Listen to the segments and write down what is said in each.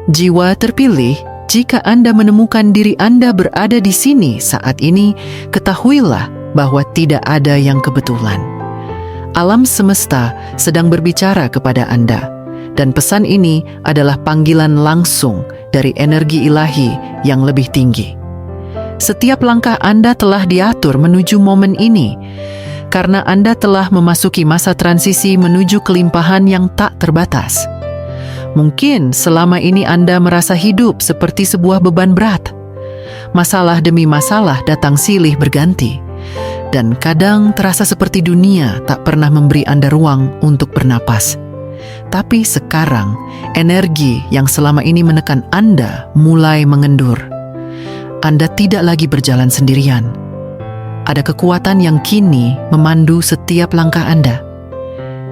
Jiwa terpilih, jika Anda menemukan diri Anda berada di sini saat ini, ketahuilah bahwa tidak ada yang kebetulan. Alam semesta sedang berbicara kepada Anda, dan pesan ini adalah panggilan langsung dari energi ilahi yang lebih tinggi. Setiap langkah Anda telah diatur menuju momen ini, karena Anda telah memasuki masa transisi menuju kelimpahan yang tak terbatas. Mungkin selama ini Anda merasa hidup seperti sebuah beban berat. Masalah demi masalah datang silih berganti, dan kadang terasa seperti dunia tak pernah memberi Anda ruang untuk bernapas. Tapi sekarang, energi yang selama ini menekan Anda mulai mengendur. Anda tidak lagi berjalan sendirian. Ada kekuatan yang kini memandu setiap langkah Anda.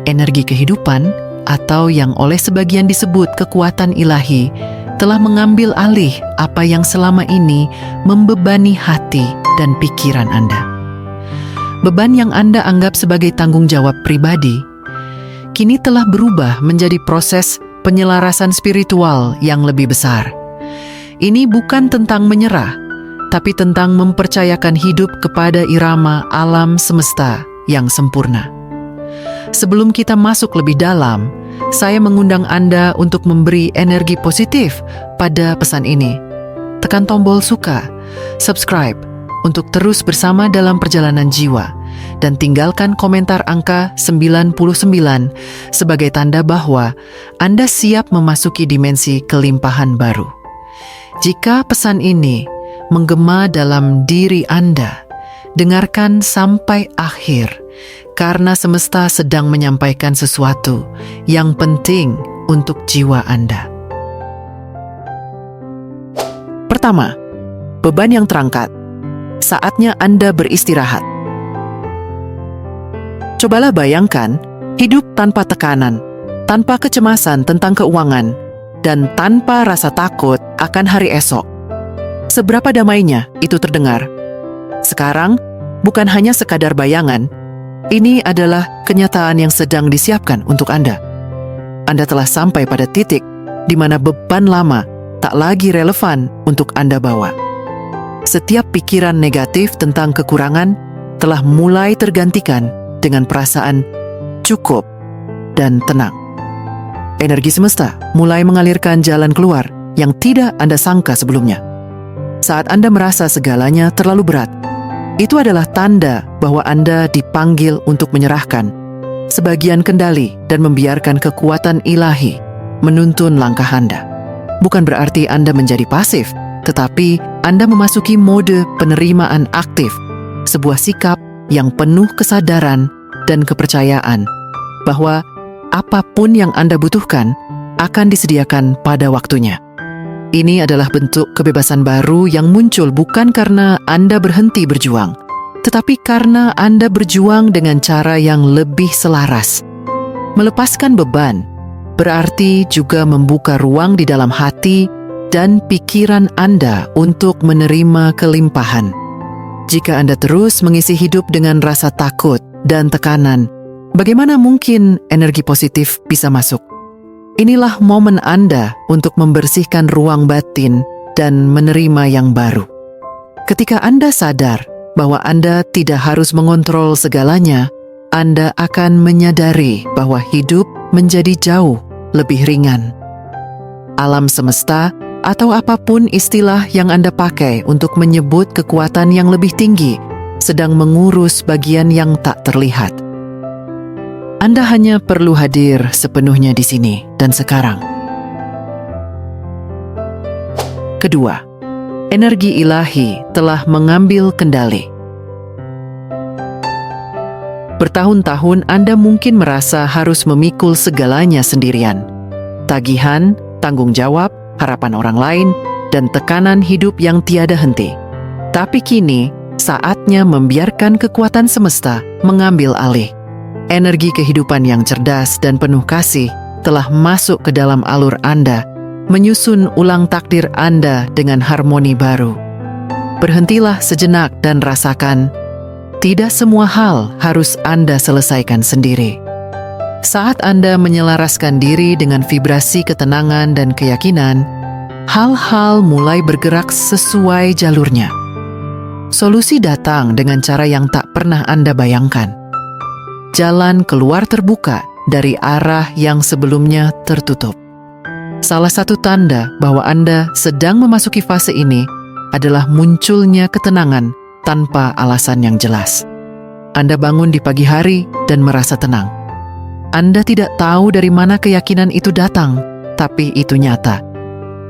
Energi kehidupan, atau yang oleh sebagian disebut kekuatan ilahi, telah mengambil alih apa yang selama ini membebani hati dan pikiran Anda. Beban yang Anda anggap sebagai tanggung jawab pribadi, kini telah berubah menjadi proses penyelarasan spiritual yang lebih besar. Ini bukan tentang menyerah, tapi tentang mempercayakan hidup kepada irama alam semesta yang sempurna. Sebelum kita masuk lebih dalam, saya mengundang Anda untuk memberi energi positif pada pesan ini. Tekan tombol suka, subscribe, untuk terus bersama dalam perjalanan jiwa, dan tinggalkan komentar angka 99 sebagai tanda bahwa Anda siap memasuki dimensi kelimpahan baru. Jika pesan ini menggema dalam diri Anda, dengarkan sampai akhir, karena semesta sedang menyampaikan sesuatu yang penting untuk jiwa Anda. Pertama, beban yang terangkat. Saatnya Anda beristirahat. Cobalah bayangkan hidup tanpa tekanan, tanpa kecemasan tentang keuangan, dan tanpa rasa takut akan hari esok. Seberapa damainya itu terdengar? Sekarang, bukan hanya sekadar bayangan, ini adalah kenyataan yang sedang disiapkan untuk Anda. Anda telah sampai pada titik di mana beban lama tak lagi relevan untuk Anda bawa. Setiap pikiran negatif tentang kekurangan telah mulai tergantikan dengan perasaan cukup dan tenang. Energi semesta mulai mengalirkan jalan keluar yang tidak Anda sangka sebelumnya. Saat Anda merasa segalanya terlalu berat, itu adalah tanda bahwa Anda dipanggil untuk menyerahkan sebagian kendali dan membiarkan kekuatan ilahi menuntun langkah Anda. Bukan berarti Anda menjadi pasif, tetapi Anda memasuki mode penerimaan aktif, sebuah sikap yang penuh kesadaran dan kepercayaan bahwa apapun yang Anda butuhkan akan disediakan pada waktunya. Ini adalah bentuk kebebasan baru yang muncul bukan karena Anda berhenti berjuang, tetapi karena Anda berjuang dengan cara yang lebih selaras. Melepaskan beban berarti juga membuka ruang di dalam hati dan pikiran Anda untuk menerima kelimpahan. Jika Anda terus mengisi hidup dengan rasa takut dan tekanan, bagaimana mungkin energi positif bisa masuk? Inilah momen Anda untuk membersihkan ruang batin dan menerima yang baru. Ketika Anda sadar bahwa Anda tidak harus mengontrol segalanya, Anda akan menyadari bahwa hidup menjadi jauh lebih ringan. Alam semesta atau apapun istilah yang Anda pakai untuk menyebut kekuatan yang lebih tinggi sedang mengurus bagian yang tak terlihat. Anda hanya perlu hadir sepenuhnya di sini dan sekarang. Kedua, energi ilahi telah mengambil kendali. Bertahun-tahun Anda mungkin merasa harus memikul segalanya sendirian. Tagihan, tanggung jawab, harapan orang lain, dan tekanan hidup yang tiada henti. Tapi kini, saatnya membiarkan kekuatan semesta mengambil alih. Energi kehidupan yang cerdas dan penuh kasih telah masuk ke dalam alur Anda, menyusun ulang takdir Anda dengan harmoni baru. Berhentilah sejenak dan rasakan, tidak semua hal harus Anda selesaikan sendiri. Saat Anda menyelaraskan diri dengan vibrasi ketenangan dan keyakinan, hal-hal mulai bergerak sesuai jalurnya. Solusi datang dengan cara yang tak pernah Anda bayangkan. Jalan keluar terbuka dari arah yang sebelumnya tertutup. Salah satu tanda bahwa Anda sedang memasuki fase ini adalah munculnya ketenangan tanpa alasan yang jelas. Anda bangun di pagi hari dan merasa tenang. Anda tidak tahu dari mana keyakinan itu datang, tapi itu nyata.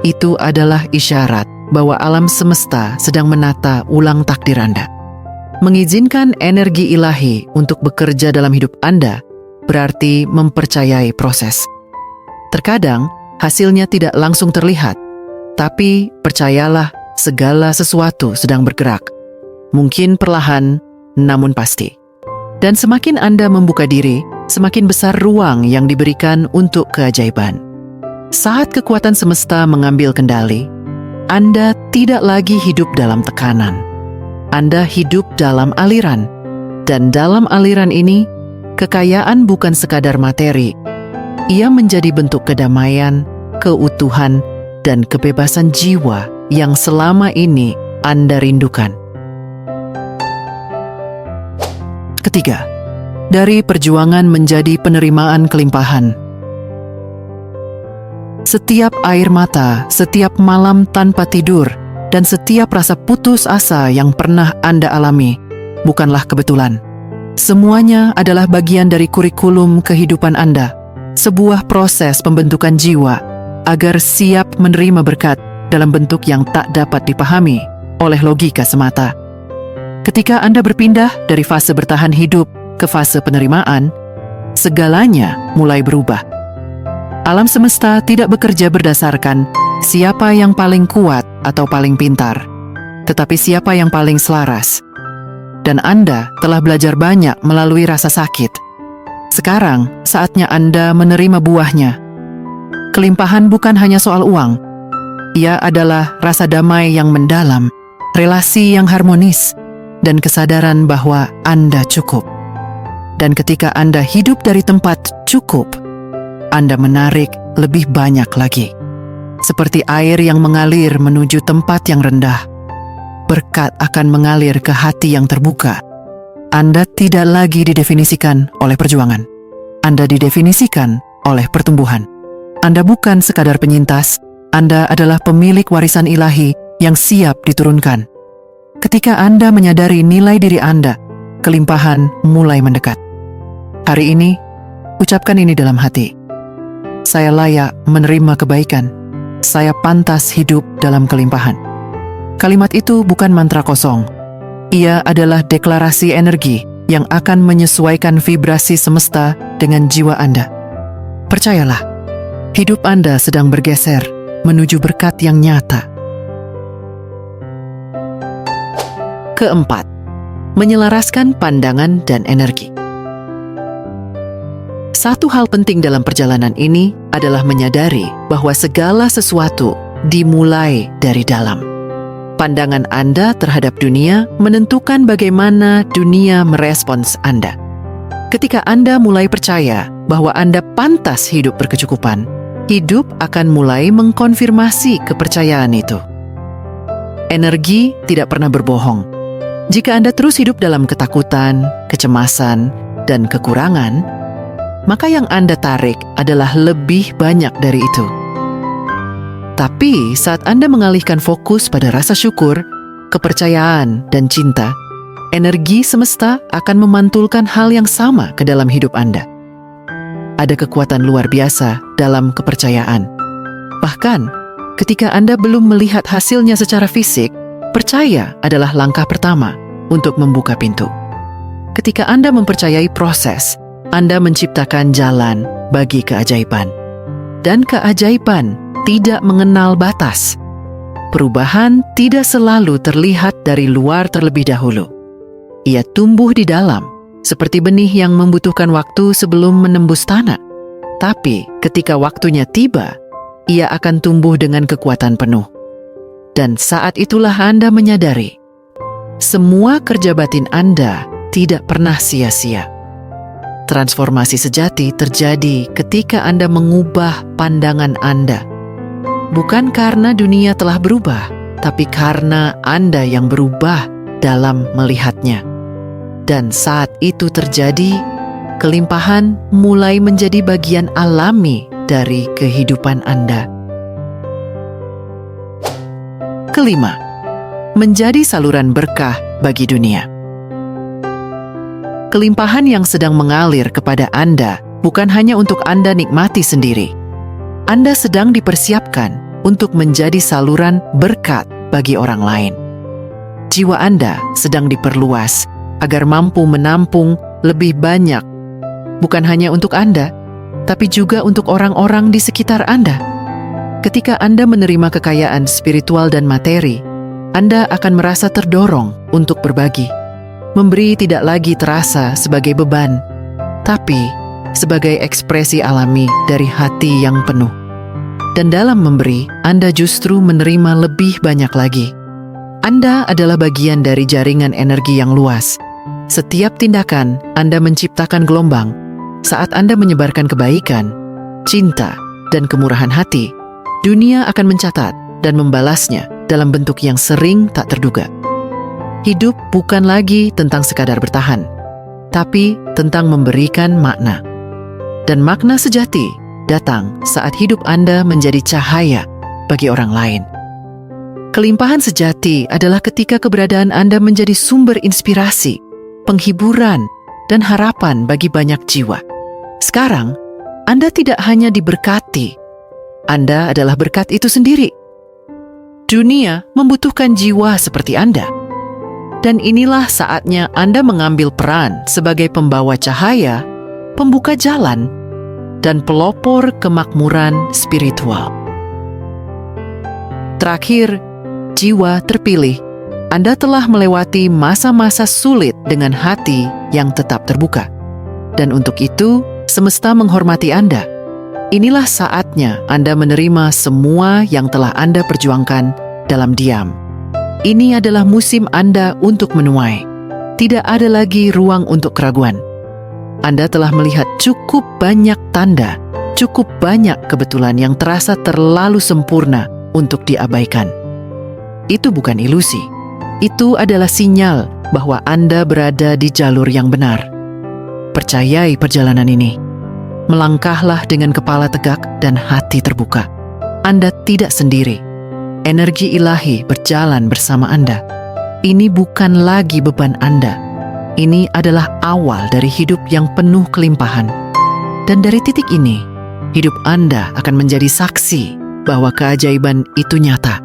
Itu adalah isyarat bahwa alam semesta sedang menata ulang takdir Anda. Mengizinkan energi ilahi untuk bekerja dalam hidup Anda berarti mempercayai proses. Terkadang, hasilnya tidak langsung terlihat, tapi percayalah segala sesuatu sedang bergerak. Mungkin perlahan, namun pasti. Dan semakin Anda membuka diri, semakin besar ruang yang diberikan untuk keajaiban. Saat kekuatan semesta mengambil kendali, Anda tidak lagi hidup dalam tekanan. Anda hidup dalam aliran. Dan dalam aliran ini, kekayaan bukan sekadar materi. Ia menjadi bentuk kedamaian, keutuhan, dan kebebasan jiwa yang selama ini Anda rindukan. Ketiga, dari perjuangan menjadi penerimaan kelimpahan. Setiap air mata, setiap malam tanpa tidur, dan setiap rasa putus asa yang pernah Anda alami bukanlah kebetulan. Semuanya adalah bagian dari kurikulum kehidupan Anda, sebuah proses pembentukan jiwa agar siap menerima berkat dalam bentuk yang tak dapat dipahami oleh logika semata. Ketika Anda berpindah dari fase bertahan hidup ke fase penerimaan, segalanya mulai berubah. Alam semesta tidak bekerja berdasarkan siapa yang paling kuat atau paling pintar, tetapi siapa yang paling selaras. Dan Anda telah belajar banyak melalui rasa sakit. Sekarang saatnya Anda menerima buahnya. Kelimpahan bukan hanya soal uang. Ia adalah rasa damai yang mendalam, relasi yang harmonis, dan kesadaran bahwa Anda cukup. Dan ketika Anda hidup dari tempat cukup, Anda menarik lebih banyak lagi. Seperti air yang mengalir menuju tempat yang rendah, berkat akan mengalir ke hati yang terbuka. Anda tidak lagi didefinisikan oleh perjuangan. Anda didefinisikan oleh pertumbuhan. Anda bukan sekadar penyintas, Anda adalah pemilik warisan ilahi yang siap diturunkan. Ketika Anda menyadari nilai diri Anda, kelimpahan mulai mendekat. Hari ini, ucapkan ini dalam hati. Saya layak menerima kebaikan. Saya pantas hidup dalam kelimpahan. Kalimat itu bukan mantra kosong. Ia adalah deklarasi energi yang akan menyesuaikan vibrasi semesta dengan jiwa Anda. Percayalah, hidup Anda sedang bergeser menuju berkat yang nyata. Keempat, menyelaraskan pandangan dan energi. Satu hal penting dalam perjalanan ini adalah menyadari bahwa segala sesuatu dimulai dari dalam. Pandangan Anda terhadap dunia menentukan bagaimana dunia merespons Anda. Ketika Anda mulai percaya bahwa Anda pantas hidup berkecukupan, hidup akan mulai mengkonfirmasi kepercayaan itu. Energi tidak pernah berbohong. Jika Anda terus hidup dalam ketakutan, kecemasan, dan kekurangan, maka yang Anda tarik adalah lebih banyak dari itu. Tapi saat Anda mengalihkan fokus pada rasa syukur, kepercayaan, dan cinta, energi semesta akan memantulkan hal yang sama ke dalam hidup Anda. Ada kekuatan luar biasa dalam kepercayaan. Bahkan, ketika Anda belum melihat hasilnya secara fisik, percaya adalah langkah pertama untuk membuka pintu. Ketika Anda mempercayai proses, Anda menciptakan jalan bagi keajaiban. Dan keajaiban tidak mengenal batas. Perubahan tidak selalu terlihat dari luar terlebih dahulu. Ia tumbuh di dalam, seperti benih yang membutuhkan waktu sebelum menembus tanah. Tapi ketika waktunya tiba, ia akan tumbuh dengan kekuatan penuh. Dan saat itulah Anda menyadari, semua kerja batin Anda tidak pernah sia-sia. Transformasi sejati terjadi ketika Anda mengubah pandangan Anda. Bukan karena dunia telah berubah, tapi karena Anda yang berubah dalam melihatnya. Dan saat itu terjadi, kelimpahan mulai menjadi bagian alami dari kehidupan Anda. Kelima, menjadi saluran berkah bagi dunia. Kelimpahan yang sedang mengalir kepada Anda bukan hanya untuk Anda nikmati sendiri. Anda sedang dipersiapkan untuk menjadi saluran berkat bagi orang lain. Jiwa Anda sedang diperluas agar mampu menampung lebih banyak, bukan hanya untuk Anda, tapi juga untuk orang-orang di sekitar Anda. Ketika Anda menerima kekayaan spiritual dan materi, Anda akan merasa terdorong untuk berbagi. Memberi tidak lagi terasa sebagai beban, tapi sebagai ekspresi alami dari hati yang penuh. Dan dalam memberi, Anda justru menerima lebih banyak lagi. Anda adalah bagian dari jaringan energi yang luas. Setiap tindakan Anda menciptakan gelombang. Saat Anda menyebarkan kebaikan, cinta, dan kemurahan hati, dunia akan mencatat dan membalasnya dalam bentuk yang sering tak terduga. Hidup bukan lagi tentang sekadar bertahan, tapi tentang memberikan makna. Dan makna sejati datang saat hidup Anda menjadi cahaya bagi orang lain. Kelimpahan sejati adalah ketika keberadaan Anda menjadi sumber inspirasi, penghiburan, dan harapan bagi banyak jiwa. Sekarang, Anda tidak hanya diberkati, Anda adalah berkat itu sendiri. Dunia membutuhkan jiwa seperti Anda. Dan inilah saatnya Anda mengambil peran sebagai pembawa cahaya, pembuka jalan, dan pelopor kemakmuran spiritual. Terakhir, jiwa terpilih. Anda telah melewati masa-masa sulit dengan hati yang tetap terbuka. Dan untuk itu, semesta menghormati Anda. Inilah saatnya Anda menerima semua yang telah Anda perjuangkan dalam diam. Ini adalah musim Anda untuk menuai. Tidak ada lagi ruang untuk keraguan. Anda telah melihat cukup banyak tanda, cukup banyak kebetulan yang terasa terlalu sempurna untuk diabaikan. Itu bukan ilusi. Itu adalah sinyal bahwa Anda berada di jalur yang benar. Percayai perjalanan ini. Melangkahlah dengan kepala tegak dan hati terbuka. Anda tidak sendiri. Energi ilahi berjalan bersama Anda. Ini bukan lagi beban Anda. Ini adalah awal dari hidup yang penuh kelimpahan. Dan dari titik ini, hidup Anda akan menjadi saksi bahwa keajaiban itu nyata.